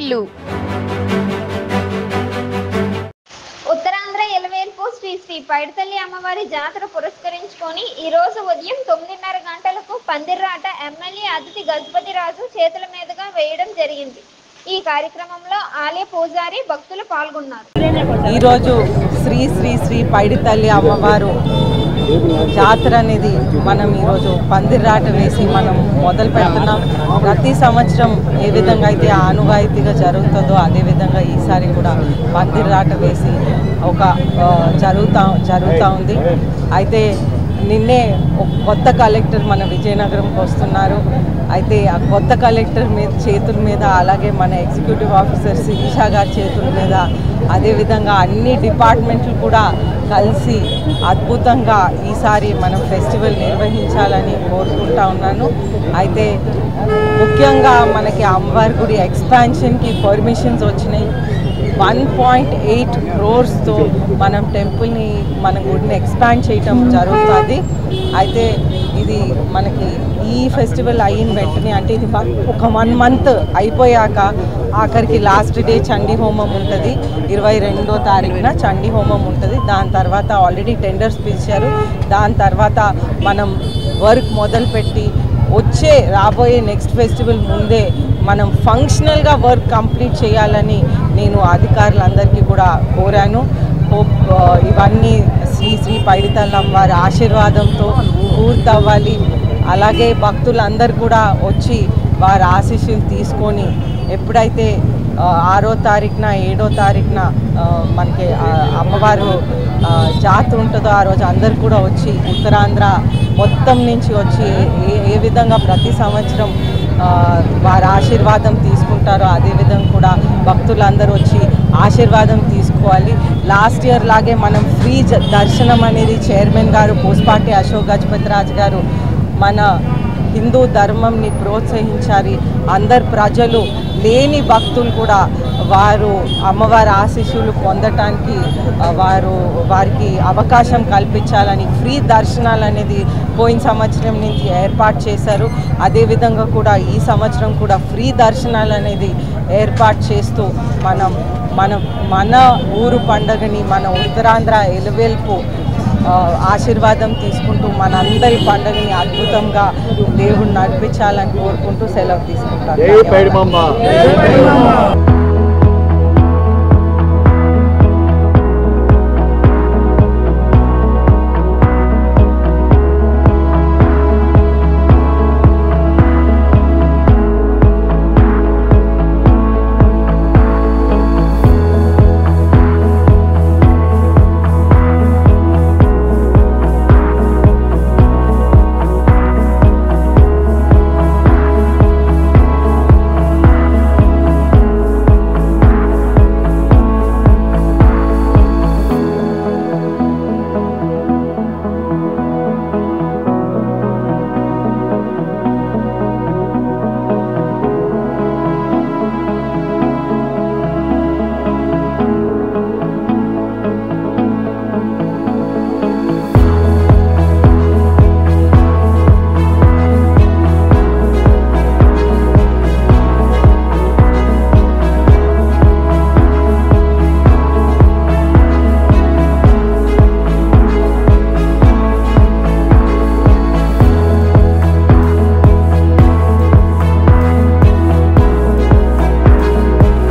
ఇల్లు. ఉత్తరాంధ్ర ఎలవేల్పు శ్రీ శ్రీ పైడితల్లి అమ్మవారి జాతర పురస్కరించుకొని ఈ రోజు ఉదయం 9:30 గంటలకు పందిర్రాట ఎమ్మెల్యే అతిథి గజపతి రాజు చేతుల మీదుగా వేయడం జరిగింది. ఈ కార్యక్రమంలో ఆలయ పూజారి భక్తులు పాల్గొన్నారు. ఈరోజు శ్రీ శ్రీ శ్రీ పైడితల్లి అమ్మవారు జాతర అనేది మనం ఈరోజు పందిర్రాట వేసి మనం మొదలు పెడుతున్నాం. ప్రతి సంవత్సరం ఏ విధంగా అయితే ఆనువాయితీగా జరుగుతుందో అదేవిధంగా ఈసారి కూడా పందిర్రాట వేసి ఒక జరుగుతూ ఉంది. అయితే నిన్నే కొత్త కలెక్టర్ మన విజయనగరంకి వస్తున్నారు. అయితే ఆ కొత్త కలెక్టర్ చేతుల మీద అలాగే మన ఎగ్జిక్యూటివ్ ఆఫీసర్ శిరీష గారి చేతుల మీద అదేవిధంగా అన్ని డిపార్ట్మెంట్లు కూడా కలిసి అద్భుతంగా ఈసారి మనం ఫెస్టివల్ నిర్వహించాలని కోరుకుంటా ఉన్నాను. అయితే ముఖ్యంగా మనకి అమ్మవారి గుడి ఎక్స్పాన్షన్కి పర్మిషన్స్ వచ్చినాయి. 1.8 crores మనం టెంపుల్ని మన గుడిని ఎక్స్పాండ్ చేయటం జరుగుతుంది. అయితే ఇది మనకి ఈ ఫెస్టివల్ అయిన వెంటనే అంటే ఇది ఒక 1 month అయిపోయాక ఆఖరికి లాస్ట్ డే చండీ హోమం ఉంటుంది. 22వ తారీఖున చండీ హోమం ఉంటుంది. దాని తర్వాత ఆల్రెడీ టెండర్స్ పిలిచారు. దాని తర్వాత మనం వర్క్ మొదలుపెట్టి రాబోయే నెక్స్ట్ ఫెస్టివల్ ముందే మనం ఫంక్షనల్గా వర్క్ కంప్లీట్ చేయాలని నేను అధికారులందరికీ కూడా కోరాను. హోప్ ఇవన్నీ శ్రీ శ్రీ పైడితల్లి అమ్మవారి ఆశీర్వాదంతో పూర్తవ్వాలి. అలాగే భక్తులందరూ కూడా వచ్చి వారి ఆశీస్సులు తీసుకొని ఎప్పుడైతే 6వ తారీఖున 7వ తారీఖున మనకి అమ్మవారు జాతర ఉంటుందో ఆ రోజు అందరు కూడా వచ్చి ఉత్తరాంధ్ర మొత్తం నుంచి వచ్చి ఏ విధంగా ప్రతి సంవత్సరం వారి ఆశీర్వాదం తీసుకుంటారో అదేవిధంగా కూడా భక్తులందరూ వచ్చి ఆశీర్వాదం తీసుకోవాలి. లాస్ట్ ఇయర్ లాగే మనం ఫ్రీ దర్శనం అనేది చైర్మన్ గారు పూసపాటి అశోక్ గజపతి రాజు గారు మన హిందూ ధర్మంని ప్రోత్సహించాలి. అందరు ప్రజలు లేని భక్తులు కూడా వారు అమ్మవారి ఆశీస్సులు పొందటానికి వారికి అవకాశం కల్పించాలని ఫ్రీ దర్శనాలు అనేది పోయిన సంవత్సరం నుంచి ఏర్పాటు చేశారు. అదేవిధంగా కూడా ఈ సంవత్సరం కూడా ఫ్రీ దర్శనాలు అనేది ఏర్పాటు చేస్తూ మన ఊరు పండుగని మన ఉత్తరాంధ్ర ఎలవేల్పు ఆశీర్వాదం తీసుకుంటూ మనందరి పండుగని అద్భుతంగా దేవుడు నడిపించాలని కోరుకుంటూ సెలవు తీసుకుంటాను.